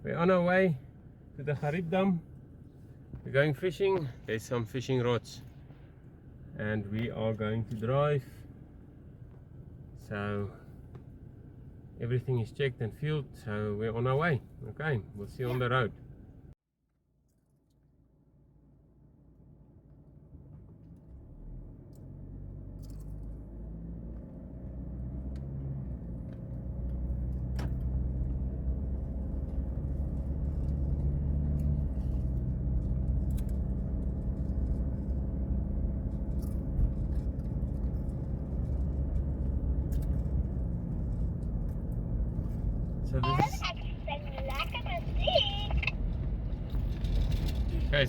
We're on our way to the Gariep Dam. We're going fishing. There's some fishing rods and we are going to drive. So everything is checked and fueled, so we're on our way. Okay, we'll see you on the road.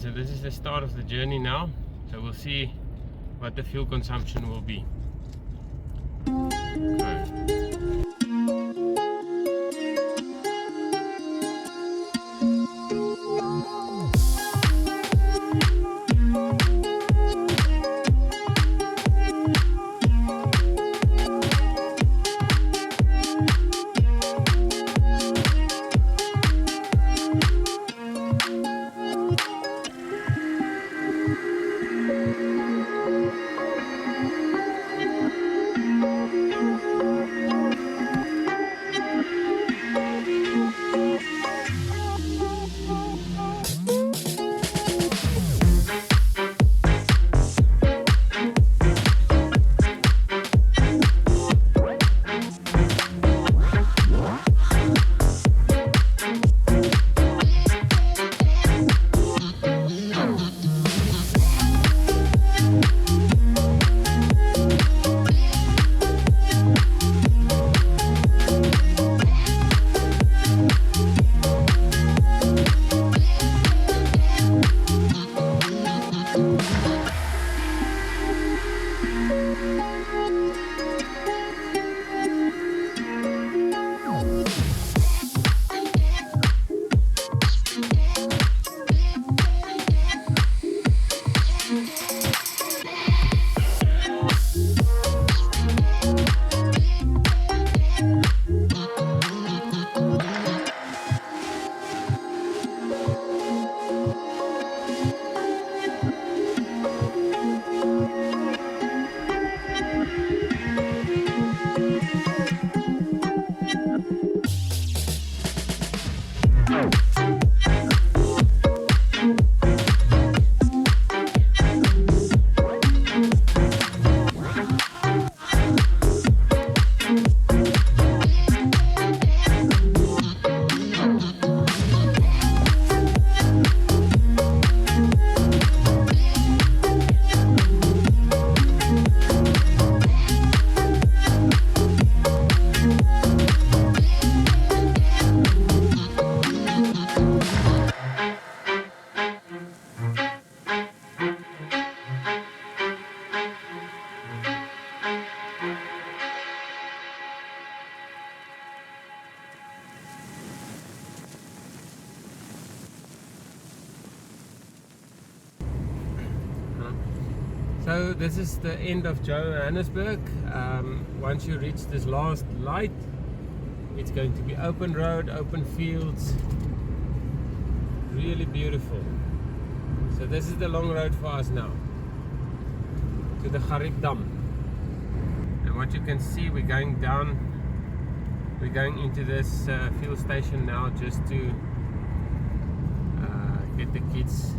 So this is the start of the journey now, so we'll see what the fuel consumption will be. So this is the end of Johannesburg. Once you reach this last light, it's going to be open road, open fields, really beautiful. So this is the long road for us now to the Gariep Dam. And what you can see, we're going down, we're going into this fuel station now just to get the kids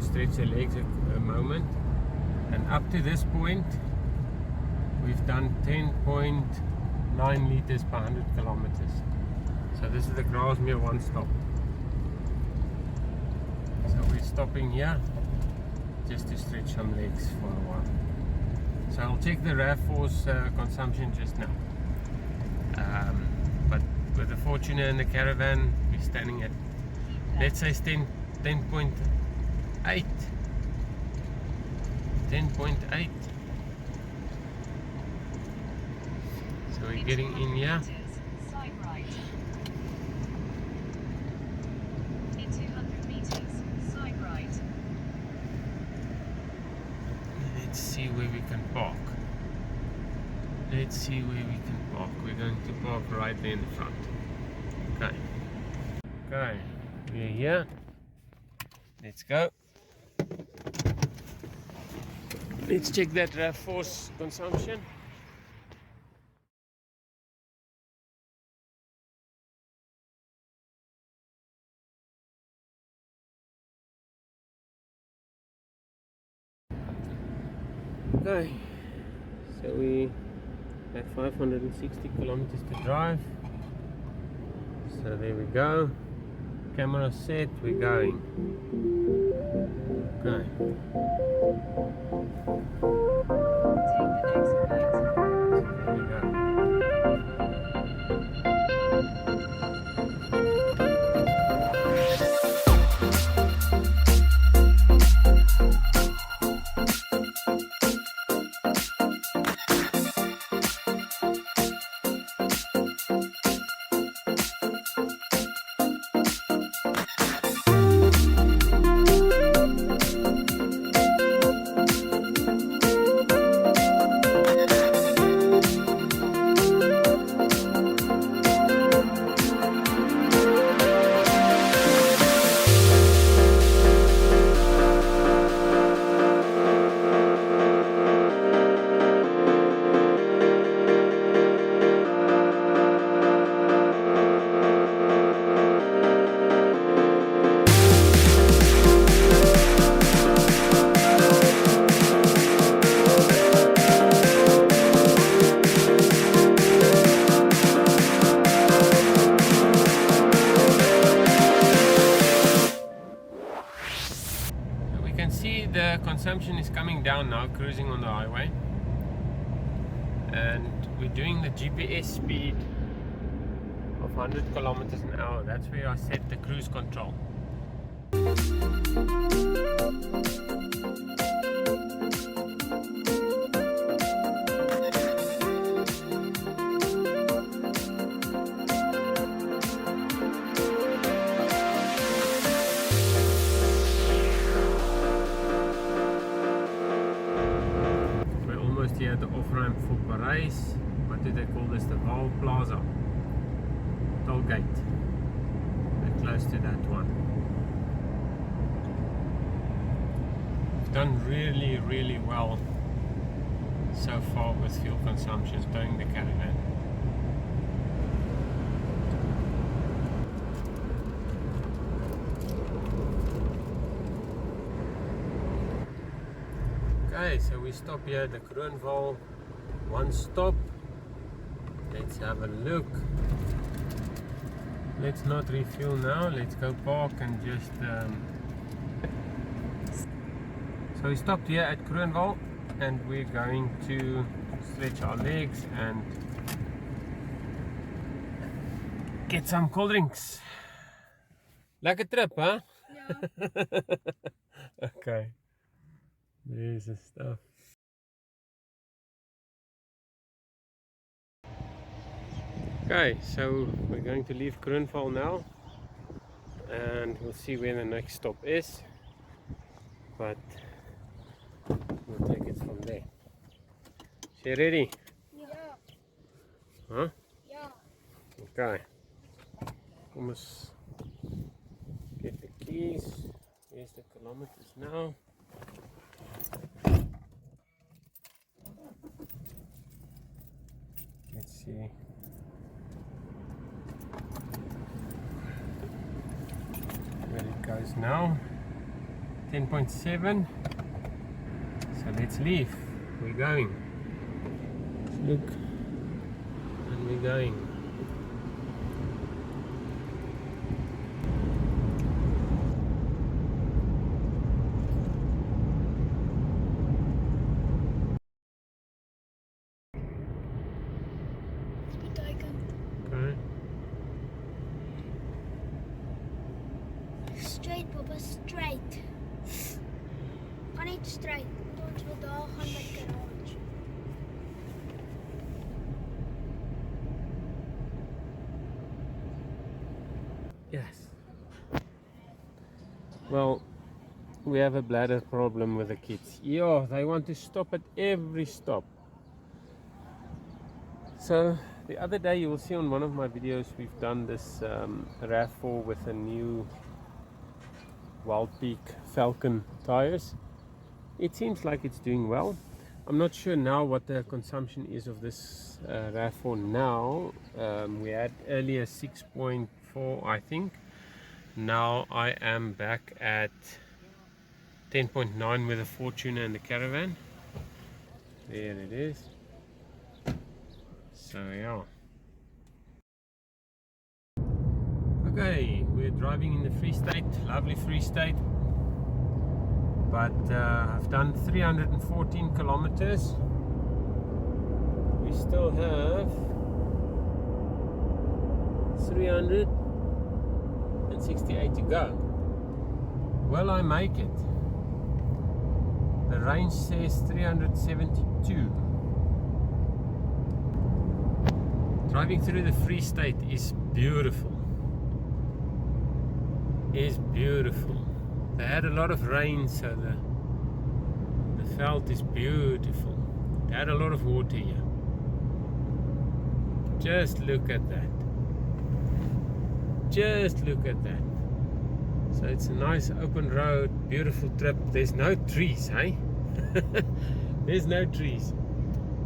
stretch their legs a moment. And up to this point we've done 10.9 liters per 100 kilometers. So this is the Grasmere one stop. So we're stopping here just to stretch some legs for a while. So I'll check the RAV Force consumption just now. But with the Fortuner and the Caravan, we're standing at, let's say, 10.8. 10.8. So we're getting in here. Side right. In 200 meters, side right. Let's see where we can park. Let's see where we can park. We're going to park right there in the front. Okay, we're here. Let's go. Let's check that force consumption. Okay, so we have 560 kilometers to drive. So there we go. Camera set, we're going. Okay. Take the next right. There we go. The consumption is coming down now, cruising on the highway, and we're doing the GPS speed of 100 kilometers an hour. That's where I set the cruise control. Here at the off-ramp for Paris. What do they call this? The Plaza toll gate. We're close to that one. We've done really well so far with fuel consumption towing the caravan. Okay, so we stop here at the Kroonvaal, one stop. Let's have a look. Let's not refuel now, let's go park and just so we stopped here at Kroonvaal and we're going to stretch our legs and get some cold drinks. Lekker trip, huh? Yeah. Okay. There's the stuff. Okay, so we're going to leave Kroonvaal now and we'll see where the next stop is, but we'll take it from there. Is you ready? Yeah. Huh? Yeah. Okay. Almost get the keys. Here's the kilometers now. Let's see. Where it goes now. 10.7. So let's leave. We're going. Look. And we're going. Okay. Straight, Papa, straight. Gaan net straight, want ons wil daar gaan met garage. Yes. Well, we have a bladder problem with the kids. Yeah, they want to stop at every stop. So The other day, you will see on one of my videos, we've done this RAV4 with a new Wild Peak Falcon tires. It seems like it's doing well. I'm not sure now what the consumption is of this RAV4 now. We had earlier 6.4, I think. Now I am back at 10.9 with the Fortuner and the Caravan. There it is. So yeah. Okay, we're driving in the Free State, lovely Free State. But I've done 314 kilometers. We still have 368 to go. Will I make it? The range says 372. Driving through the Free State is beautiful. Is beautiful. They had a lot of rain, so the veld is beautiful. They had a lot of water here. Just look at that. Just look at that. So it's a nice open road, beautiful trip. There's no trees, eh? There's no trees.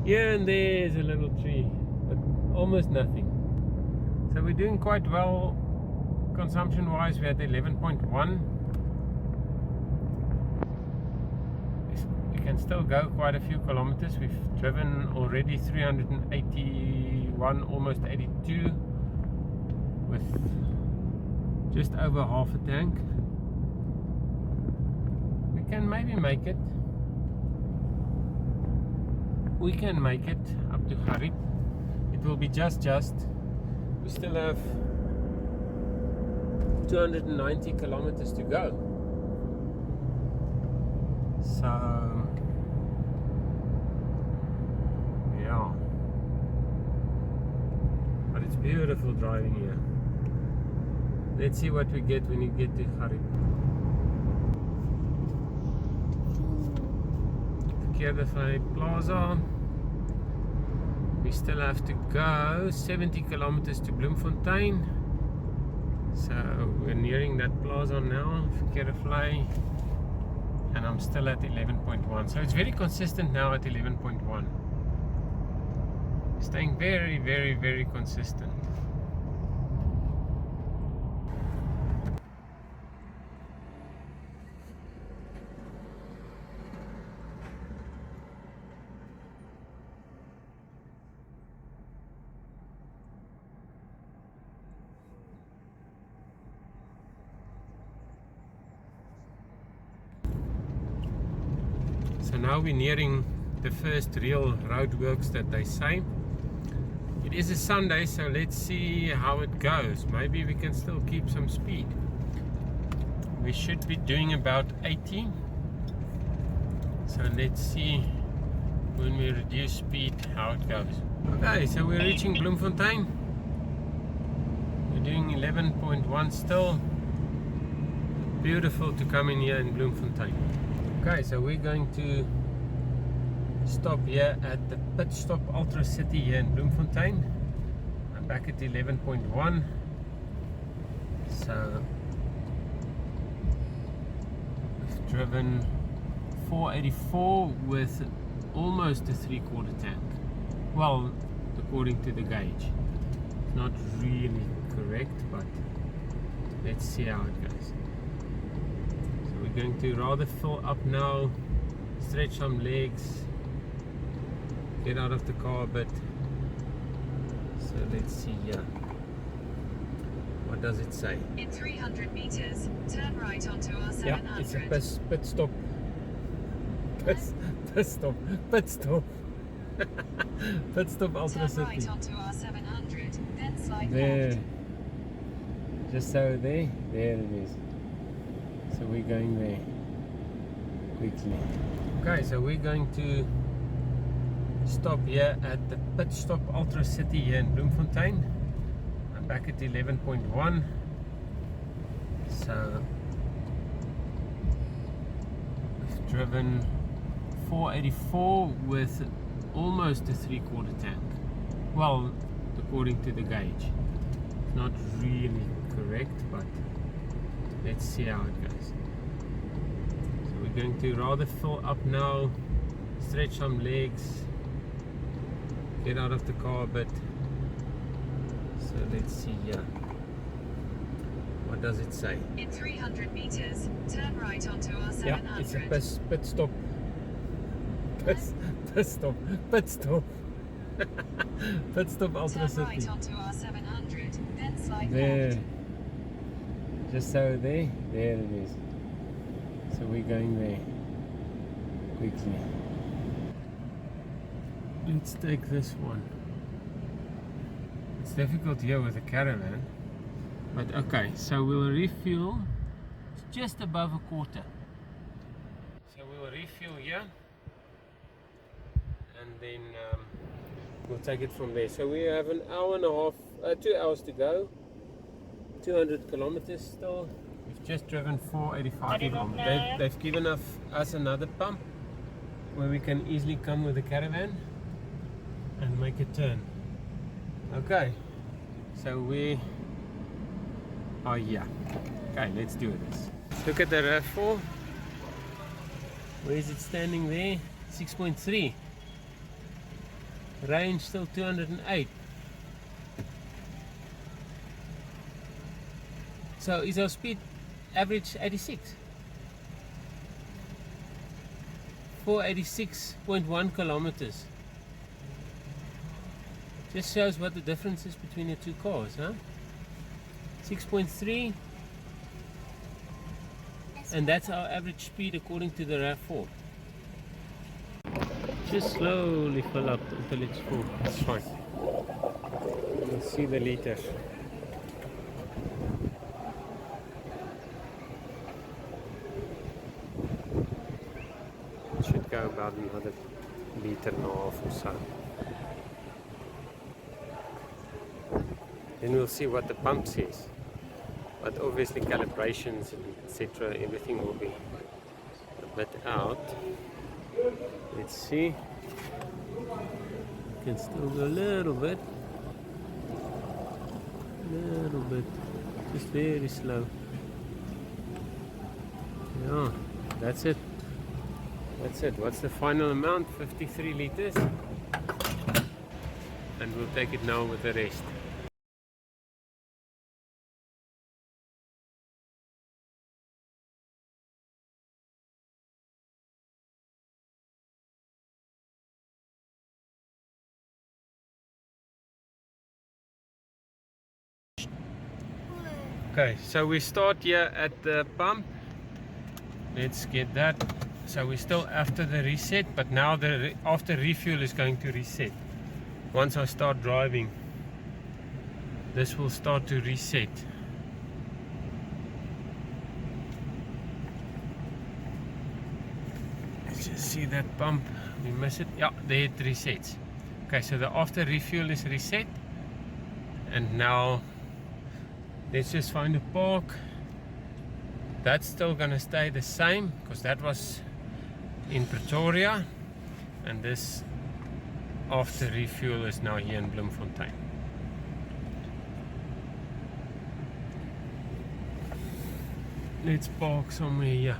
Here and there's a little tree, but almost nothing. So we're doing quite well consumption wise. We're at 11.1. We can still go quite a few kilometers. We've driven already 381, almost 82, with just over half a tank. We can maybe make it. We can make it up to Gariep. It will be just. We still have 290 kilometers to go. So yeah, but it's beautiful driving here. Let's see what we get when you get to Gariep. Verkeerdevlei Plaza. We still have to go 70 kilometers to Bloemfontein. So we're nearing that plaza now, Verkeerdevlei, and I'm still at 11.1. So it's very consistent now at 11.1. Staying very consistent. So now we're nearing the first real roadworks that they say. It is a Sunday, so let's see how it goes. Maybe we can still keep some speed. We should be doing about 80. So let's see when we reduce speed how it goes. Okay, so we're reaching Bloemfontein. We're doing 11.1 still. Beautiful to come in here in Bloemfontein. Okay, so we're going to stop here at the pit stop Ultra City here in Bloemfontein. I'm back at 11.1. So we've driven 484 with almost a 3/4 tank. Well, according to the gauge. It's not really correct, but let's see how it goes. We're going to rather fill up now, stretch some legs, get out of the car a bit. So let's see here. What does it say? In 300 meters, turn right onto R700. Yeah, it's a pit stop. Pit stop. Pit stop Ultra City. Turn right onto R700, then slide there. left. Just so there it is. So we're going there quickly. Okay, so we're going to stop here at the pit stop Ultra City here in Bloemfontein. I'm back at 11.1. So we've driven 484 with almost a 3/4 tank. Well, according to the gauge. It's not really correct, but let's see how it goes. So we're going to rather fill up now, stretch some legs, get out of the car a bit. So let's see here. What does it say? In 300 meters, turn right onto R700. Yeah, it's a pit stop. Pit stop. Pit stop Ultra Turn City. right onto R700, then slide There. left. Just so there it is. So we're going there quickly. Let's take this one. It's difficult here with a caravan, but okay, so we'll refuel. It's just above a quarter. So we'll refuel here and then we'll take it from there. So we have an hour and a half, 2 hours to go. 200 kilometers still. We've just driven 485 kilometers. They've given us another pump where we can easily come with the caravan and make a turn. Okay, so we are here. Okay, let's do this. Look at the RAV4. Where is it standing there? 6.3. Range still 208. So is our speed average 86? 486.1 kilometers. Just shows what the difference is between the two cars, huh? 6.3, and that's our average speed according to the RAV4. Just slowly fill up until it's full. That's fine. You'll see the liters. It should go about another liter and a half or so. Then we'll see what the pump says. But obviously calibrations and etc. everything will be a bit out. Let's see. Can still go a little bit. Just very slow. Yeah, that's it. That's it. What's the final amount? 53 liters. And we'll take it now with the rest. Okay, so we start here at the pump. Let's get that. So we're still after the reset, but now the after refuel is going to reset. Once I start driving, this will start to reset. Let's just see that pump. We miss it. Yeah, there it resets. Okay, so the after refuel is reset, and now let's just find a park. That's still gonna stay the same because that was in Pretoria, and this after refuel is now here in Bloemfontein. Let's park somewhere here.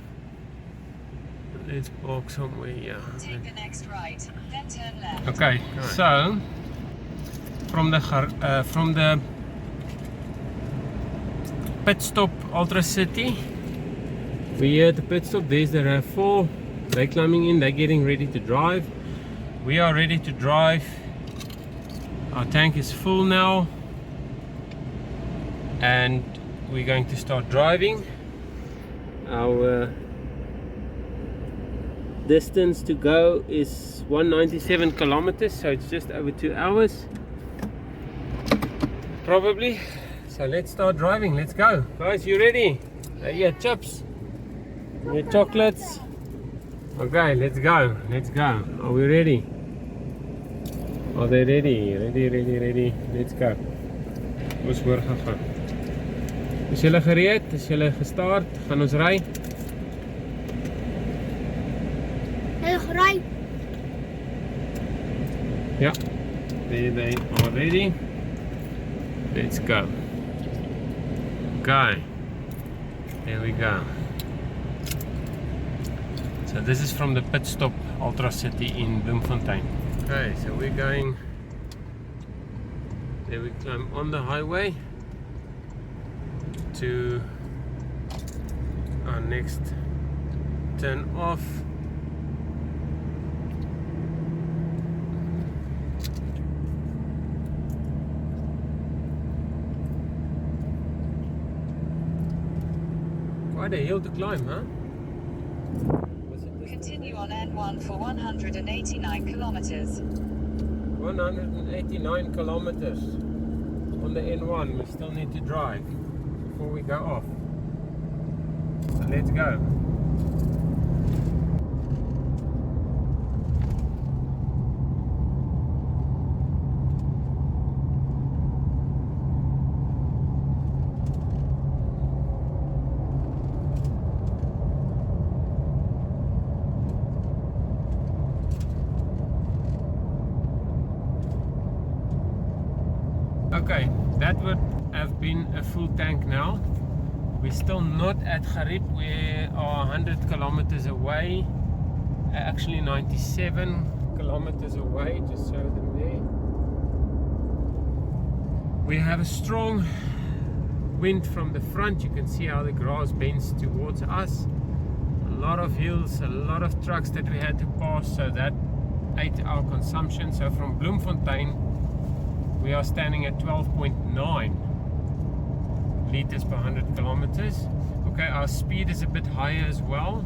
Let's park somewhere here. Take the next right, then turn left. Okay, so from the pit stop Ultra City, we're here at the pit stop. There's the RAV4. They're climbing in, they're getting ready to drive. We are ready to drive. Our tank is full now, and we're going to start driving. Our distance to go is 197 kilometers, so it's just over 2 hours probably. So let's start driving. Let's go, guys. You ready? Your chips, your chocolates. Okay, let's go. Let's go. Are we ready? Are they ready? Ready. Let's go. Ons hoor gaan. Is julle gereed? Is julle gestart? Gaan ons ry? Right. Ja. They are ready. Let's go. Go. There we go. So this is from the pit stop Ultra City in Bloemfontein. Okay, so we're going. There we climb on the highway to our next turn off. Quite a hill to climb, huh? Continue on N1 for 189 kilometers. 189 kilometers on the N1. We still need to drive before we go off. So let's go. Okay, that would have been a full tank now. We're still not at Gariep. We are 100 kilometers away. Actually 97 kilometers away, just show them there. We have a strong wind from the front. You can see how the grass bends towards us. A lot of hills, a lot of trucks that we had to pass, so that ate our consumption. So from Bloemfontein we are standing at 12.9 liters per 100 kilometers. Okay, our speed is a bit higher as well,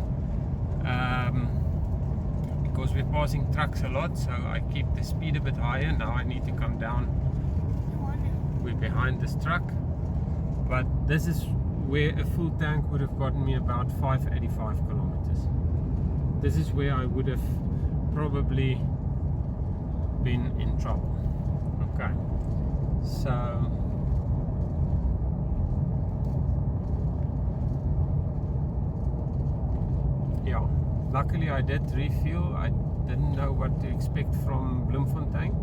because we're passing trucks a lot, so I keep the speed a bit higher. Now I need to come down. We're behind this truck, but this is where a full tank would have gotten me about 585 kilometers. This is where I would have probably been in trouble. Okay, so yeah, luckily I did refuel. I didn't know what to expect from Bloemfontein,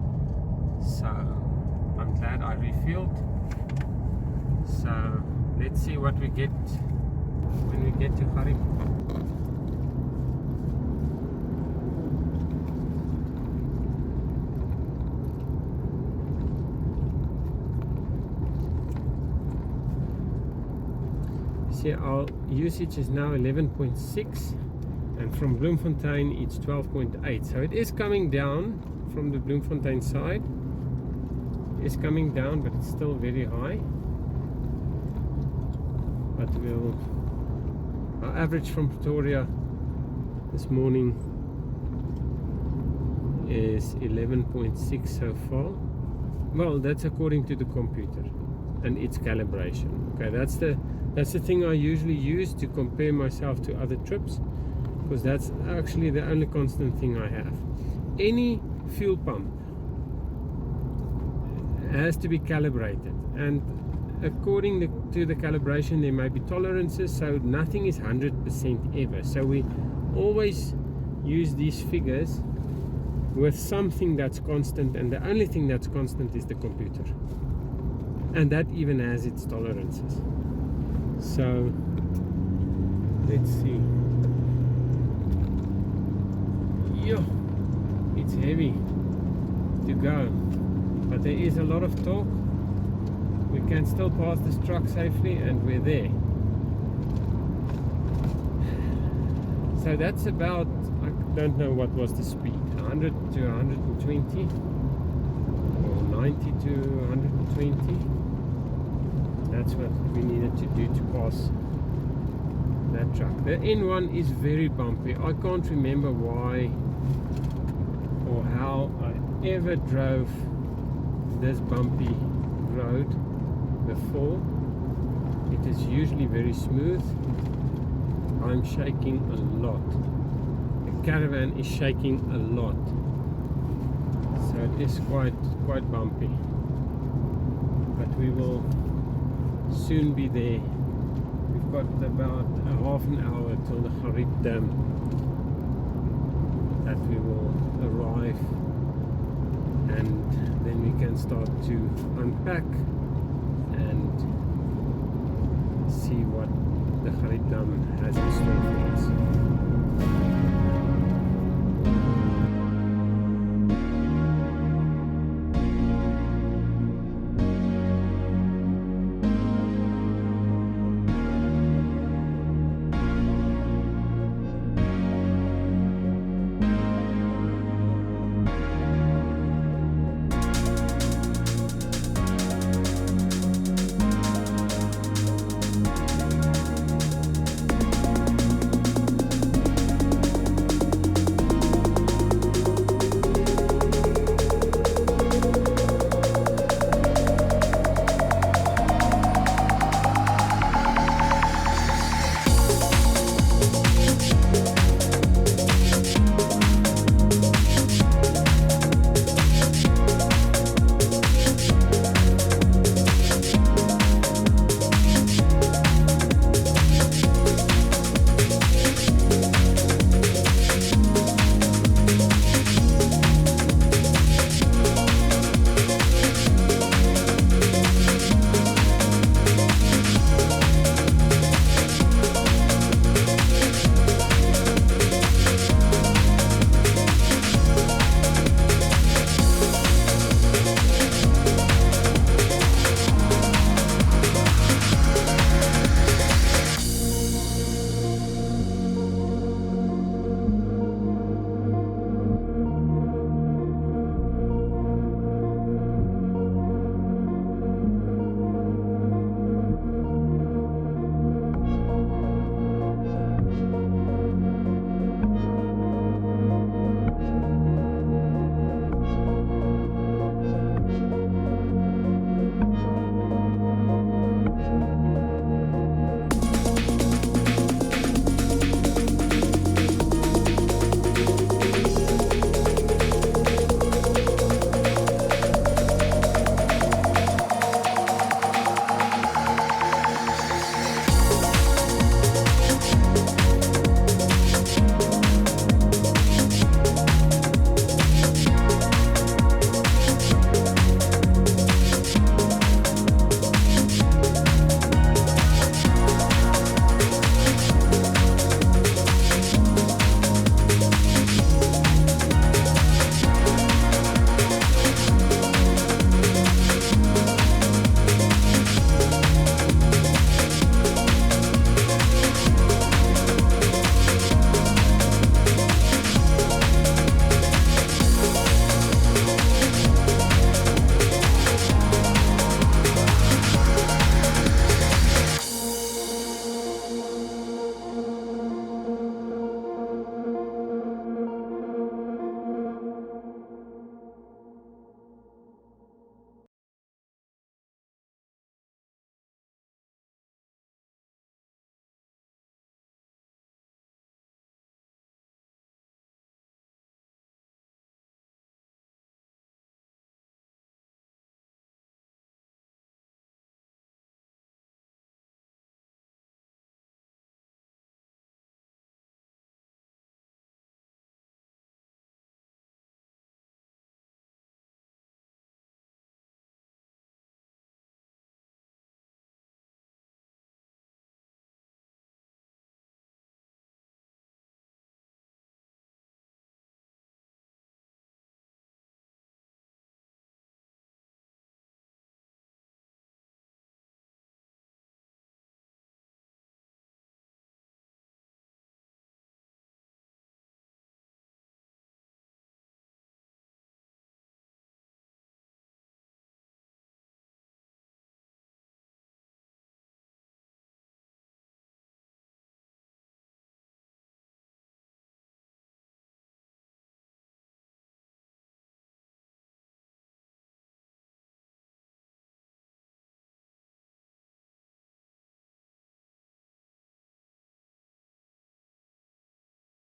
so I'm glad I refueled. So let's see what we get when we get to Gariep. See, our usage is now 11.6, and from Bloemfontein it's 12.8, so it is coming down from the Bloemfontein side. It's coming down, but it's still very high. But our average from Pretoria this morning is 11.6 so far. Well, that's according to the computer and its calibration. Okay, that's the thing I usually use to compare myself to other trips, because that's actually the only constant thing I have. Any fuel pump has to be calibrated, and according to the calibration there may be tolerances, so nothing is 100% ever. So we always use these figures with something that's constant, and the only thing that's constant is the computer, and that even has its tolerances. So let's see. Yeah, it's heavy to go, but there is a lot of torque. We can still pass this truck safely, and we're there. So that's about, I don't know what was the speed, 100 to 120 or 90 to 120. That's what we needed to do to pass that truck. The N1 is very bumpy. I can't remember why or how I ever drove this bumpy road before. It is usually very smooth. I'm shaking a lot. The Caravan is shaking a lot, so it is quite bumpy, but we will soon be there. We've got about a half an hour till the Gariep Dam that we will arrive, and then we can start to unpack and see what the Gariep Dam has in store for us.